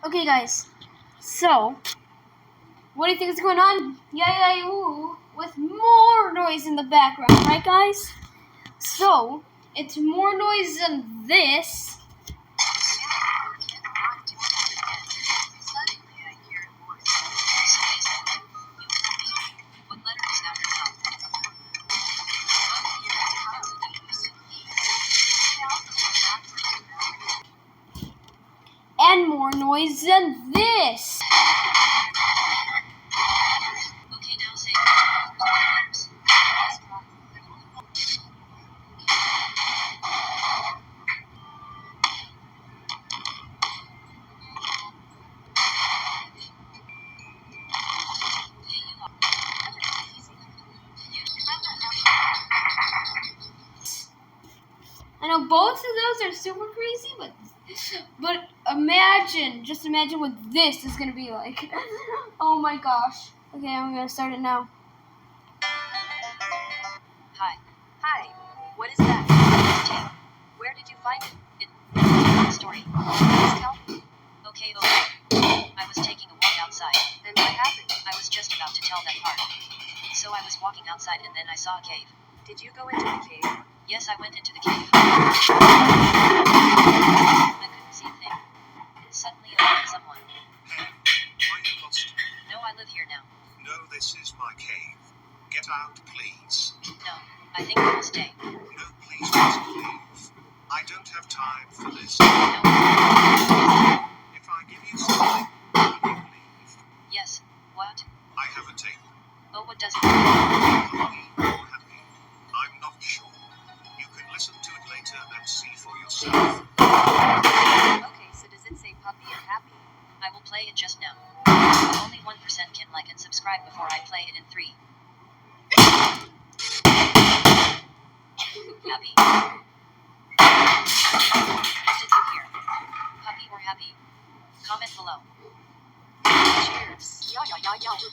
Okay, guys. So, what do you think is going on? Yayayayawuwu with more noise in the background, right, guys? So, it's more noise than this. And more noise than this. Okay, now say I know both of those are super crazy, but just imagine what this is gonna be like. Oh my gosh. Okay, I'm gonna start it now. Hi. What is that? Where did you find it? It's a story. Please tell me. Okay. I was taking a walk outside. Then what happened? I was just about to tell that part. So I was walking outside and then I saw a cave. Did you go into the cave? Yes, I went into the cave. I couldn't see a thing. Suddenly I heard someone. Hey, are you lost? No, I live here now. No, this is my cave. Get out, please. No, I think I will stay. No, please just leave. I don't have time for this. No. If I give you something, will you leave? Yes. What? I have a tape. Oh, what does it Puppy or happy? I'm not sure. You can listen to it later and see for yourself. Okay, so does it say puppy or happy? I will play it just now. Only 1% can like and subscribe before I play it in 3. Happy. What did you hear? Puppy or happy? Comment below. Cheers. Yayayayawuwu.